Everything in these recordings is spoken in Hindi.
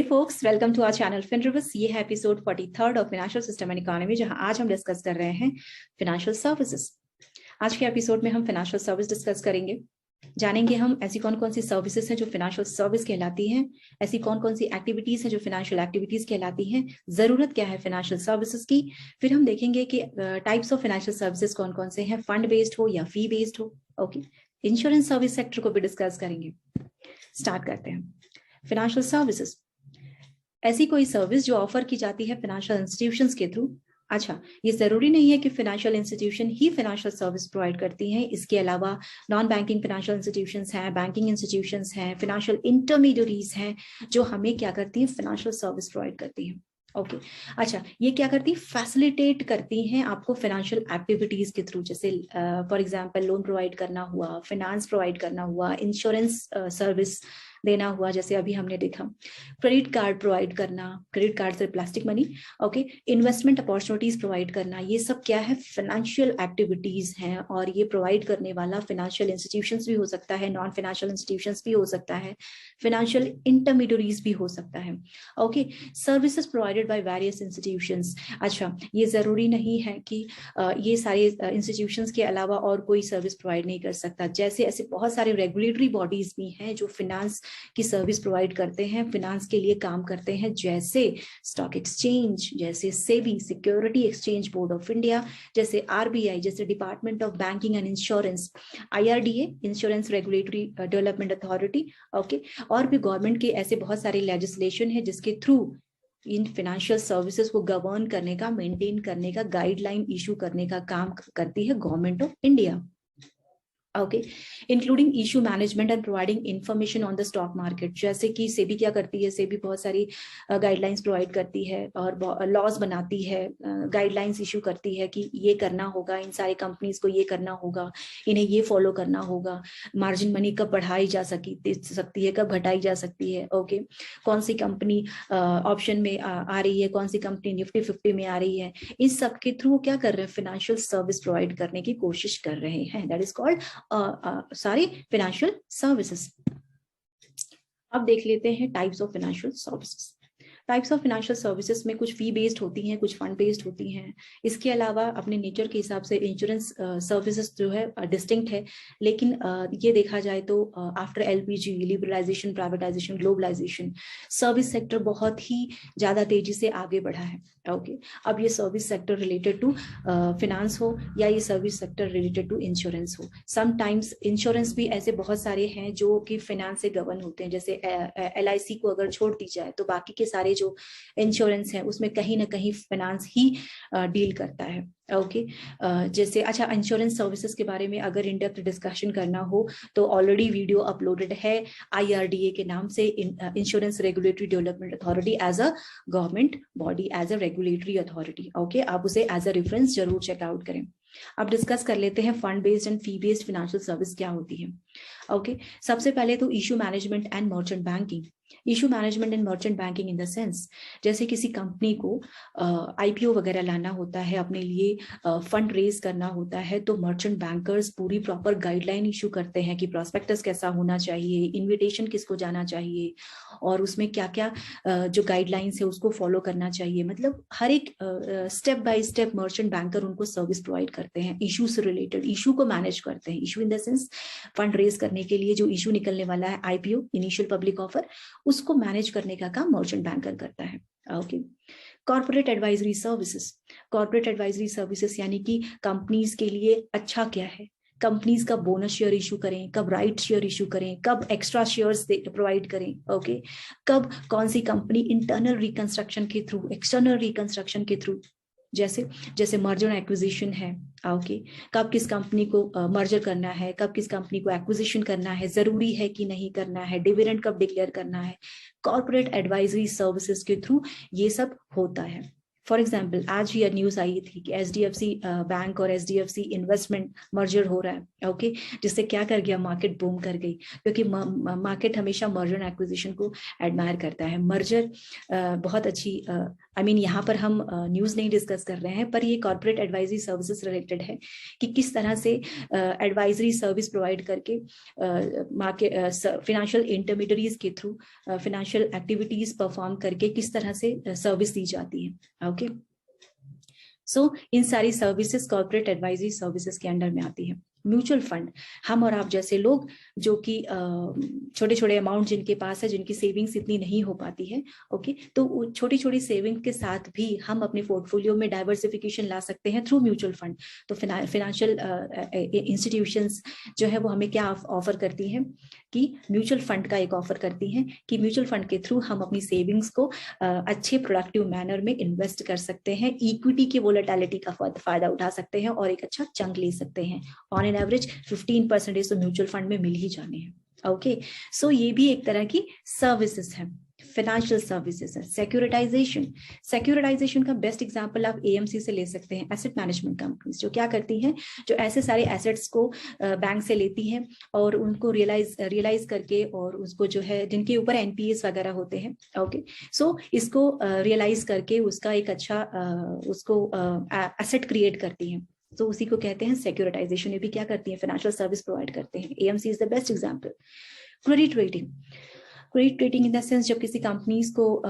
folks, welcome to our channel FinRivers। ये है episode 43 of financial system and economy, जहां आज हम डिस्कस कर रहे हैं फाइनेंशियल सर्विसेज। आज के एपिसोड में हम फाइनेंशियल सर्विस डिस्कस करेंगे। जानेंगे हम ऐसी कौन कौन सी सर्विसेज हैं जो फाइनेंशियल सर्विस कहलाती हैं, ऐसी कौन कौन सी एक्टिविटीज हैं जो फाइनेंशियल एक्टिविटीज कहलाती हैं, जरूरत क्या है फाइनेंशियल सर्विसेज की। फिर हम देखेंगे कि टाइप्स ऑफ फाइनेंशियल सर्विसेज कौन कौन से हैं, फंड बेस्ड हो या फी बेस्ड हो। ओके, इंश्योरेंस सर्विस सेक्टर को भी डिस्कस करेंगे। स्टार्ट करते हैं। फाइनेंशियल सर्विसेज ऐसी कोई सर्विस जो ऑफर की जाती है फाइनेंशियल इंस्टीट्यूशंस के थ्रू। अच्छा, ये जरूरी नहीं है कि फाइनेंशियल इंस्टीट्यूशन ही फाइनेंशियल सर्विस प्रोवाइड करती हैं। इसके अलावा नॉन बैंकिंग फाइनेंशियल इंस्टीट्यूशंस हैं, बैंकिंग इंस्टीट्यूशंस हैं, फाइनेंशियल इंटरमीडियरीज हैं जो हमें क्या करती हैं, फाइनेंशियल सर्विस प्रोवाइड करती हैं। ओके, अच्छा, ये क्या करती है, फैसिलिटेट करती हैं आपको फाइनेंशियल एक्टिविटीज के थ्रू। जैसे फॉर एग्जांपल लोन प्रोवाइड करना हुआ, फाइनेंस प्रोवाइड करना हुआ, इंश्योरेंस सर्विस देना हुआ, जैसे अभी हमने देखा, क्रेडिट कार्ड प्रोवाइड करना, क्रेडिट कार्ड से plastic money. Okay, investment opportunities provide करना, ये सब क्या है, फाइनेंशियल एक्टिविटीज हैं। और ये प्रोवाइड करने वाला फाइनेंशियल इंस्टीट्यूशंस भी हो सकता है, नॉन फाइनेंशियल इंस्टीट्यूशंस भी हो सकता है, फाइनेंशियल इंटरमीडियरीज भी हो सकता है। Okay, services provided by various institutions. अच्छा, ये जरूरी नहीं है कि ये सारे इंस्टीट्यूशंस के अलावा और कोई सर्विस प्रोवाइड नहीं कर सकता। जैसे ऐसे बहुत सारे रेगुलेटरी बॉडीज भी हैं जो फाइनेंस की सर्विस प्रोवाइड करते हैं, फाइनेंस के लिए काम करते हैं, जैसे स्टॉक एक्सचेंज, जैसे SEBI security exchange board of India, जैसे आरबीआई, जैसे department of banking and insurance, IRDA insurance regulatory development authority. Okay, और भी गवर्नमेंट के ऐसे बहुत सारे लेजिस्लेशन है जिसके थ्रू इन फाइनेंशियल सर्विसेज को गवर्न करने का, मेंटेन करने का, गाइडलाइन इशू करने का काम करती है government of India. Okay, including issue management and providing information on the stock market. जैसे कि सेबी क्या करती है, सेबी बहुत सारी गाइडलाइंस प्रोवाइड करती है और लॉज बनाती है, गाइडलाइंस इशू करती है कि ये करना होगा, इन सारी कंपनीज को ये करना होगा, इन्हें ये फॉलो करना होगा, मार्जिन मनी कब बढ़ाई जा सकती है, कब घटाई जा सकती है। ओके, कौन सी कंपनी ऑप्शन में आ रही है, कौन सी कंपनी निफ्टी 50 में आ रही है, इस सब के थ्रू क्या कर रहे हैं, फाइनेंशियल सर्विस प्रोवाइड करने की कोशिश कर रहे हैं। दैट इज कॉल्ड सारी फाइनेंशियल सर्विसेज। अब देख लेते हैं types of financial services. Types of financial services में कुछ फी बेस्ड होती हैं, कुछ फंड बेस्ड होती हैं। इसके अलावा अपने नेचर के हिसाब से इंश्योरेंस सर्विसेज जो है डिस्टिंक्ट है, लेकिन ये देखा जाए तो after LPG, liberalisation, privatisation, globalisation, service sector बहुत ही ज्यादा तेजी से आगे बढ़ा है। ओके, अब ये service sector related to finance हो या ये service sector related to insurance हो। समटाइम्स इंश्योरेंस भी ऐसे बहुत सारे हैं जो कि फाइनेंस से गवर्न होते हैं। जैसे एलआईसी को अगर छोड़ दी जाए तो बाकी के सारे जो इंश्योरेंस है उसमें कहीं ना कहीं फाइनेंस ही डील करता है। ओके, जैसे अच्छा, इंश्योरेंस सर्विसेज के बारे में अगर इन डेप्थ डिस्कशन करना हो तो ऑलरेडी वीडियो अपलोडेड है आईआरडीए के नाम से, insurance regulatory development authority as a government body, as a regulatory authority. Okay, आप उसे एज अ रेफरेंस जरूर चेकआउट करें। अब डिस्कस कर लेते हैं fund based and fee based financial service क्या होती है। ओके, सबसे पहले तो issue management and merchant banking. Issue management and merchant banking in the sense, जैसे किसी कंपनी को आईपीओ वगैरह लाना होता है, अपने लिए फंड रेज करना होता है, तो मर्चेंट बैंकर्स पूरी प्रॉपर गाइडलाइन इशू करते हैं कि प्रॉस्पेक्टस कैसा होना चाहिए, इन्विटेशन किसको जाना चाहिए, और उसमें क्या क्या जो गाइडलाइंस है उसको फॉलो करना चाहिए। मतलब हर एक step by step merchant banker उनको सर्विस प्रोवाइड करते हैं, इशू से रिलेटेड, इशू को मैनेज करते हैं। Issue in the sense fund raise करने के लिए जो इशू निकलने वाला है, आईपीओ, इनिशियल पब्लिक ऑफर, उसको मैनेज करने का काम मर्चेंट बैंकर करता है। Okay, corporate advisory services. Corporate advisory services यानी कि कंपनीज के लिए अच्छा क्या है, कंपनीज का बोनस शेयर इशू करें, कब राइट शेयर इशू करें, कब एक्स्ट्रा शेयर्स प्रोवाइड करें। ओके, कब कौन सी कंपनी इंटरनल रिकंस्ट्रक्शन के थ्रू, एक्सटर्नल रिकंस्ट्रक्शन के थ्रू, जैसे मर्जर एक्विजिशन है। ओके, कब किस कंपनी को मर्जर करना है, कब किस कंपनी को एक्विजिशन करना है, जरूरी है कि नहीं करना है, डिविडेंड कब डिक्लेयर करना है, कॉर्पोरेट एडवाइजरी सर्विसेज के थ्रू ये सब होता है। फॉर एग्जाम्पल आज ही न्यूज आई थी कि HDFC बैंक और HDFC इन्वेस्टमेंट मर्जर हो रहा है, ओके, जिससे क्या कर गया, मार्केट बूम कर गई, क्योंकि मार्केट हमेशा मर्जर एंड एक्विजिशन को एडमायर करता है। मर्जर बहुत अच्छी, आई मीन यहाँ पर हम न्यूज नहीं डिस्कस कर रहे हैं, पर ये कॉर्पोरेट एडवाइजरी सर्विसेज रिलेटेड है कि किस तरह से एडवाइजरी सर्विस प्रोवाइड करके मार्केट फिनेंशियल इंटरमीडियरीज के थ्रू फिनेंशियल एक्टिविटीज परफॉर्म करके किस तरह से सर्विस दी जाती है। ओके, सो इन सारी सर्विसेज कॉर्पोरेट एडवाइजरी सर्विसेज के अंडर में आती है। म्यूचुअल फंड, हम और आप जैसे लोग जो कि छोटे छोटे अमाउंट जिनके पास है, जिनकी सेविंग्स इतनी नहीं हो पाती है, ओके, तो छोटी छोटी सेविंग के साथ भी हम अपने पोर्टफोलियो में डाइवर्सिफिकेशन ला सकते हैं थ्रू म्यूचुअल फंड। तो फिनेंशियल इंस्टीट्यूशंस जो है वो हमें क्या ऑफर करती हैं कि म्यूचुअल फंड का एक ऑफर करती हैं कि म्यूचुअल फंड के थ्रू हम अपनी सेविंग्स को अच्छे प्रोडक्टिव मैनर में इन्वेस्ट कर सकते हैं, इक्विटी की वोलेटिलिटी का फायदा उठा सकते हैं और एक अच्छा चंक ले सकते हैं। ऑन एन एवरेज 15% तो म्यूचुअल फंड में मिल ही जाने हैं। ओके, सो ये भी एक तरह की सर्विसेज है, फाइनेंशियल सर्विसेज है। सेक्यूरिटाइजेशन का बेस्ट एग्जांपल आप AMC से ले सकते हैं, एसेट मैनेजमेंट कंपनीज, जो क्या करती हैं, जो ऐसे सारे एसेट्स को बैंक से लेती हैं और उनको रियलाइज करके और उसको जो है जिनके ऊपर NPAs वगैरह होते हैं, ओके, सो इसको रियलाइज करके उसका एक अच्छा उसको एसेट क्रिएट करती हैं, तो उसी को कहते हैं सिक्योरिटाइजेशन। ये भी क्या करती है, फाइनेंशियल सर्विस प्रोवाइड करते हैं। AMC is the best example. Credit rating in the sense, जब किसी कंपनीज को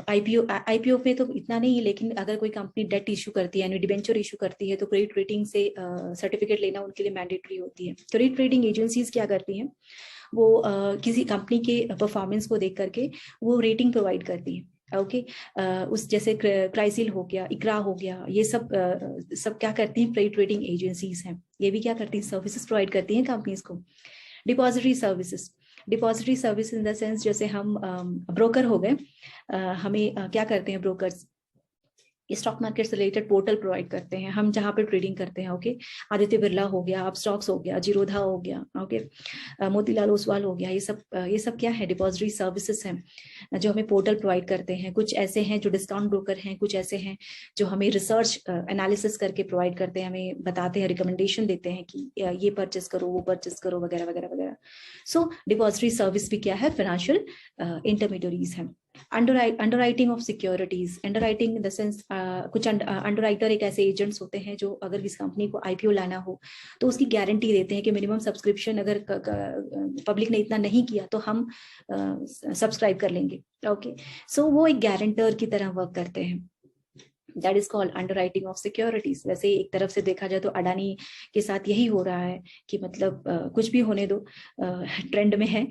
IPO पे तो इतना नहीं है, लेकिन अगर कोई कंपनी डेट इशू करती है, यानी डिबेंचर इशू करती है, तो क्रेडिट रेटिंग से सर्टिफिकेट लेना उनके लिए मैंडेटरी होती है। क्रेडिट रेटिंग एजेंसीज क्या करती हैं, वो किसी कंपनी के परफॉर्मेंस को देख करके वो रेटिंग प्रोवाइड करती है। ओके, उस जैसे क्राइसिल हो गया, इकरा हो गया, ये सब सब क्या करती हैं, क्रेडिट रेटिंग एजेंसीज हैं। ये भी क्या करती हैं, सर्विसेज प्रोवाइड करती हैं कंपनीज को। Depository service in the sense, जैसे हम ब्रोकर हो गए, हमें क्या करते हैं ब्रोकर्स, स्टॉक मार्केट से रिलेटेड पोर्टल प्रोवाइड करते हैं हम, जहाँ पे ट्रेडिंग करते हैं। ओके, आदित्य बिरला हो गया, आप स्टॉक्स हो गया, जीरोधा हो गया, ओके, मोतीलाल ओसवाल हो गया, ये सब क्या है, डिपॉजिटरी सर्विसेज हैं जो हमें पोर्टल प्रोवाइड करते हैं। कुछ ऐसे हैं जो डिस्काउंट ब्रोकर हैं, कुछ ऐसे हैं जो हमें रिसर्च एनालिसिस करके प्रोवाइड करते हैं, हमें बताते हैं, रिकमेंडेशन देते हैं कि ये परचेस करो, वो परचेस करो, वगैरह वगैरह वगैरह। सो डिपॉजिटरी सर्विस भी क्या है, फाइनेंशियल इंटरमीडियरीज है। Underwriting of securities, underwriting in the sense, कुछ अंडरराइटर एक ऐसे एजेंट्स होते हैं जो अगर किसी कंपनी को IPO लाना हो तो उसकी गारंटी देते हैं कि मिनिमम सब्सक्रिप्शन अगर पब्लिक ने इतना नहीं किया तो हम सब्सक्राइब कर लेंगे। ओके, सो वो एक गारंटर की तरह वर्क करते हैं। That is called underwriting of securities. वैसे एक तरफ से देखा जाए तो अडानी के साथ यही हो रहा है कि मतलब कुछ भी होने दो, ट्रेंड में है,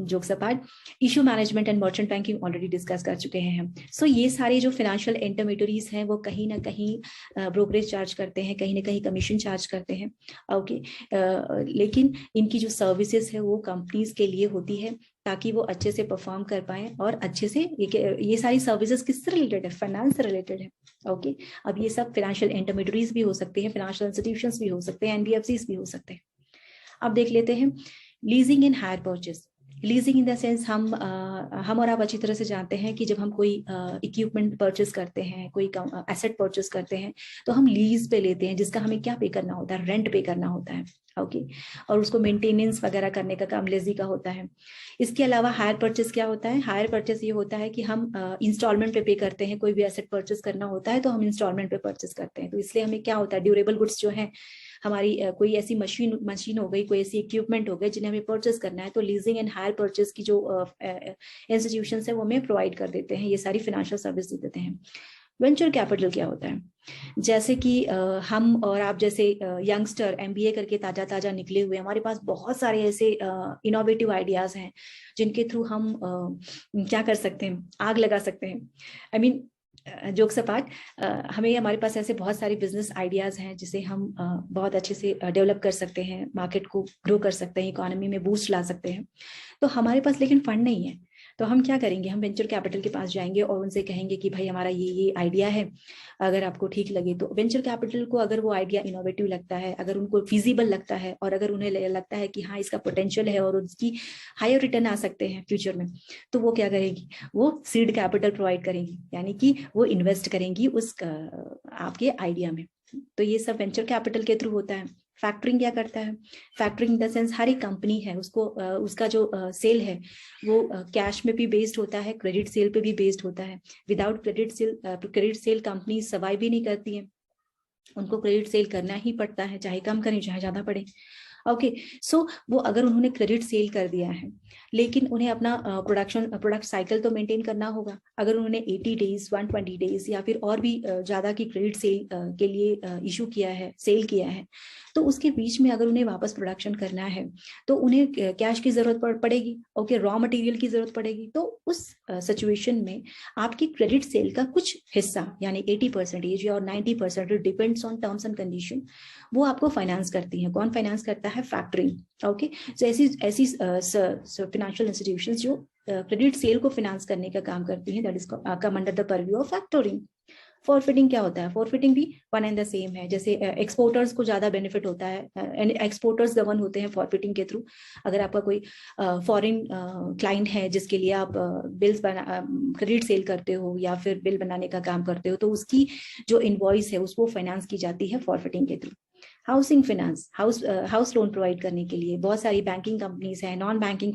jokes apart. Issue management and merchant banking already discuss कर चुके हैं हम। सो ये सारे जो फाइनेंशियल इंटरमीडियरीज हैं वो कहीं ना कहीं ब्रोकरेज चार्ज करते हैं, कहीं ना कहीं कमीशन चार्ज करते हैं। ओके, लेकिन इनकी जो सर्विसेज है वो कंपनीज के लिए होती है ताकि वो अच्छे से परफॉर्म कर पाए और अच्छे से ये सारी सर्विसेज किससे रिलेटेड है, फाइनेंस से रिलेटेड है। ओके, अब ये सब फाइनेंशियल इंटरमीडियरीज भी हो सकते हैं, फाइनेंशियल इंस्टीट्यूशंस भी हो सकते हैं, NBFCs भी हो सकते हैं। अब देख लेते हैं leasing and hire purchase. Leasing in the sense, हम और आप अच्छी तरह से जानते हैं कि जब हम कोई इक्विपमेंट परचेस करते हैं, कोई एसेट परचेस करते हैं तो हम लीज पे लेते हैं, जिसका हमें क्या पे करना होता है, रेंट पे करना होता है। ओके, और उसको मेंटेनेंस वगैरह करने का काम लेजी का होता है। इसके अलावा हायर परचेस क्या होता है, हायर परचेस ये होता है कि हम इंस्टॉलमेंट पे करते हैं, कोई भी एसेट परचेस करना होता है तो हम इंस्टॉलमेंट पे परचेस करते हैं। तो इसलिए हमें क्या होता है, ड्यूरेबल गुड्स जो है हमारी, कोई ऐसी मशीन हो गई, कोई ऐसी इक्विपमेंट हो गई जिन्हें हमें परचेस करना है, तो लीजिंग एंड हायर परचेस की जो इंस्टीट्यूशंस है वो हमें प्रोवाइड कर देते हैं, ये सारी फाइनेंशियल सर्विस दे देते हैं। वेंचर कैपिटल क्या होता है, जैसे कि हम और आप जैसे यंगस्टर MBA करके ताजा निकले हुए, हमारे पास बहुत सारे ऐसे इनोवेटिव आइडियाज हैं जिनके थ्रू हम क्या कर सकते हैं, आग लगा सकते हैं। आई मीन जोक्स अपार्ट, हमें हमारे पास ऐसे बहुत सारे बिजनेस आइडियाज हैं जिसे हम बहुत अच्छे से डेवलप कर सकते हैं, मार्केट को ग्रो कर सकते हैं, इकोनॉमी में बूस्ट ला सकते हैं। तो हमारे पास लेकिन फंड नहीं है, तो हम क्या करेंगे, हम वेंचर कैपिटल के पास जाएंगे और उनसे कहेंगे कि भाई हमारा ये आइडिया है, अगर आपको ठीक लगे तो। वेंचर कैपिटल को अगर वो आइडिया इनोवेटिव लगता है, अगर उनको फिजिबल लगता है और अगर उन्हें लगता है कि हाँ इसका पोटेंशियल है और उसकी हायर रिटर्न आ सकते हैं फ्यूचर में, तो वो क्या करेगी, वो सीड कैपिटल प्रोवाइड करेंगी, यानी कि वो इन्वेस्ट करेंगी उस आपके आइडिया में। तो ये सब वेंचर कैपिटल के थ्रू होता है। फैक्टरिंग क्या करता है, फैक्टरिंग इन द सेंस हर एक कंपनी है उसको उसका जो सेल है वो कैश में भी बेस्ड होता है, क्रेडिट सेल पे भी बेस्ड होता है। Without credit sale company survive भी नहीं करती है, उनको क्रेडिट सेल करना ही पड़ता है, चाहे कम करें चाहे ज्यादा पड़े। ओके, सो वो अगर उन्होंने क्रेडिट सेल कर दिया है लेकिन उन्हें अपना प्रोडक्ट साइकिल तो मेंटेन करना होगा। अगर उन्होंने 80 डेज 120 डेज या फिर और भी ज्यादा की क्रेडिट सेल के लिए इशू किया है, सेल किया है, तो उसके बीच में अगर उन्हें वापस प्रोडक्शन करना है तो उन्हें कैश की जरूरत पड़ेगी, ओके, रॉ मटेरियल की जरूरत पड़ेगी। तो उस सिचुएशन में आपकी क्रेडिट सेल का कुछ हिस्सा यानी 80% या 90% depends on terms and condition, वो आपको फाइनेंस करती है। कौन फाइनेंस करता है, फैक्टरिंग। ओके, सो ऐसी फाइनेंशियल इंस्टीट्यूशंस जो क्रेडिट सेल को फाइनेंस करने का काम करती हैं, that is come under the purview of factoring. Forfaiting क्या होता है, फॉरफिटिंग भी वन एंड द सेम है। जैसे एक्सपोर्टर्स को ज्यादा बेनिफिट होता है, एक्सपोर्टर्स गवर्न होते हैं फॉरफिटिंग के थ्रू। अगर आपका कोई फॉरेन क्लाइंट है जिसके लिए आप बिल्स क्रेडिट सेल करते हो या फिर बिल बनाने का काम करते हो, तो उसकी जो इनवॉइस है उसको फाइनेंस की जाती है फॉरफिटिंग के through. Housing finance, house loan provide करने के लिए बहुत सारी बैंकिंग कंपनीज हैं, नॉन बैंकिंग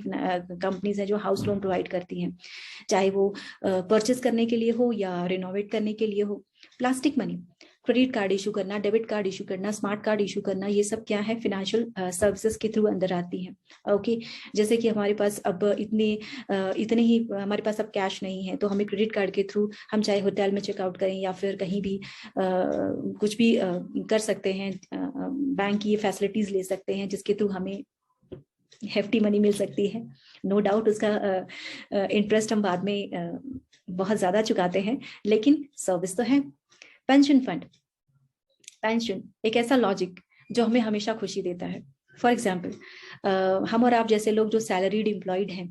कंपनीज हैं जो हाउस लोन प्रोवाइड करती हैं, चाहे वो परचेस करने के लिए हो या रिनोवेट करने के लिए हो। Plastic money, credit card issue करना, डेबिट कार्ड इशू करना, स्मार्ट कार्ड इशू करना, ये सब क्या है, फाइनेंशियल सर्विसेज के थ्रू अंदर आती हैं। ओके, जैसे कि हमारे पास अब इतने ही हमारे पास अब कैश नहीं है, तो हमें क्रेडिट कार्ड के थ्रू हम चाहे होटल में चेकआउट करें या फिर कहीं भी कुछ भी कर सकते हैं, बैंक की ये फैसिलिटीज ले सकते हैं जिसके थ्रू हमें हेफ्टी मनी मिल सकती है। नो डाउट उसका इंटरेस्ट हम बाद में बहुत ज्यादा चुकाते हैं, लेकिन सर्विस तो है। पेंशन फंड, पेंशन एक ऐसा लॉजिक जो हमें हमेशा खुशी देता है। फॉर एग्जाम्पल हम और आप जैसे लोग जो सैलरीड एम्प्लॉयड हैं,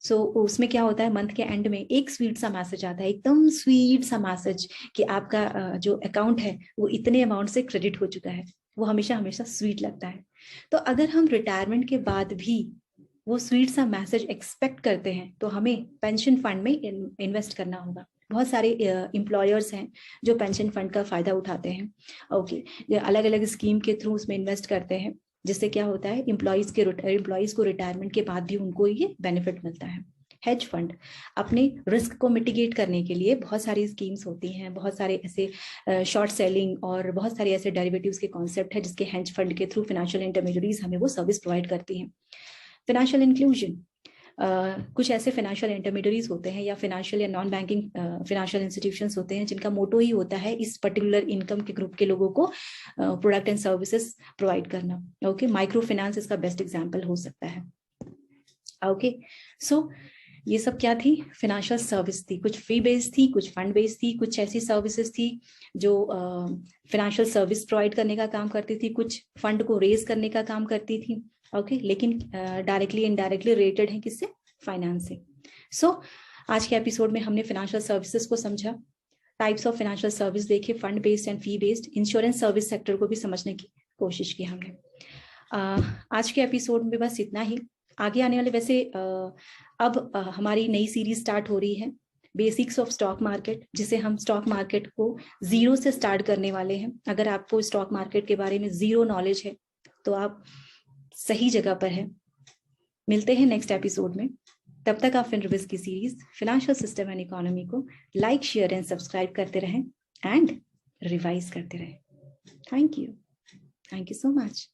सो उसमें क्या होता है, मंथ के एंड में एक स्वीट सा मैसेज आता है, एकदम स्वीट सा मैसेज कि आपका जो अकाउंट है वो इतने अमाउंट से क्रेडिट हो चुका है। वो हमेशा हमेशा स्वीट लगता है। तो अगर हम रिटायरमेंट के बाद भी वो स्वीट सा मैसेज एक्सपेक्ट करते हैं तो हमें पेंशन फंड में इन्वेस्ट करना होगा। बहुत सारे एम्प्लॉयर्स हैं जो पेंशन फंड का फायदा उठाते हैं। ओके, अलग अलग स्कीम के थ्रू उसमें इन्वेस्ट करते हैं, जिससे क्या होता है, एम्प्लॉयज को रिटायरमेंट के बाद भी उनको ये बेनिफिट मिलता है। हेज फंड, अपने रिस्क को मिटिगेट करने के लिए बहुत सारी स्कीम्स होती हैं, बहुत सारे ऐसे शॉर्ट सेलिंग और बहुत सारे ऐसे डेरिवेटिव्स के कॉन्सेप्ट है जिसके हेज फंड के थ्रू फाइनेंशियल इंटरमीडियरीज हमें वो सर्विस प्रोवाइड करती हैं। फाइनेंशियल इंक्लूजन, कुछ ऐसे फाइनेंशियल इंटरमीडियरीज होते हैं या फाइनेंशियल या नॉन बैंकिंग फाइनेंशियल इंस्टीट्यूशंस होते हैं जिनका मोटो ही होता है इस पर्टिकुलर इनकम के ग्रुप के लोगों को प्रोडक्ट एंड सर्विसेज प्रोवाइड करना। ओके, माइक्रो फाइनेंस इसका बेस्ट एग्जांपल हो सकता है। ओके, सो ये सब क्या थी, फाइनेंशियल सर्विस थी। कुछ फी बेस्ड थी, कुछ फंड बेस्ड थी, कुछ ऐसी सर्विसेज थी जो फाइनेंशियल सर्विस प्रोवाइड करने का काम करती थी, कुछ फंड को रेज करने का काम करती थी। ओके, लेकिन डायरेक्टली इनडायरेक्टली रिलेटेड है किससे, फाइनेंस से। सो आज के एपिसोड में हमने फाइनेंशियल सर्विसेज को समझा, टाइप्स ऑफ फाइनेंशियल सर्विस देखे, fund based and fee based, insurance service sector को भी समझने की कोशिश की हमने। आज के एपिसोड में बस इतना ही। आगे आने वाले वैसे अब हमारी नई सीरीज स्टार्ट हो रही है, बेसिक्स ऑफ स्टॉक मार्केट, जिसे हम स्टॉक मार्केट को जीरो से स्टार्ट करने वाले हैं। अगर आपको स्टॉक मार्केट के बारे में जीरो नॉलेज है तो आप सही जगह पर है। मिलते हैं नेक्स्ट एपिसोड में, तब तक आप फिनरिविज की series financial system and economy को लाइक, शेयर एंड सब्सक्राइब करते रहें एंड रिवाइज करते रहें। Thank you so much.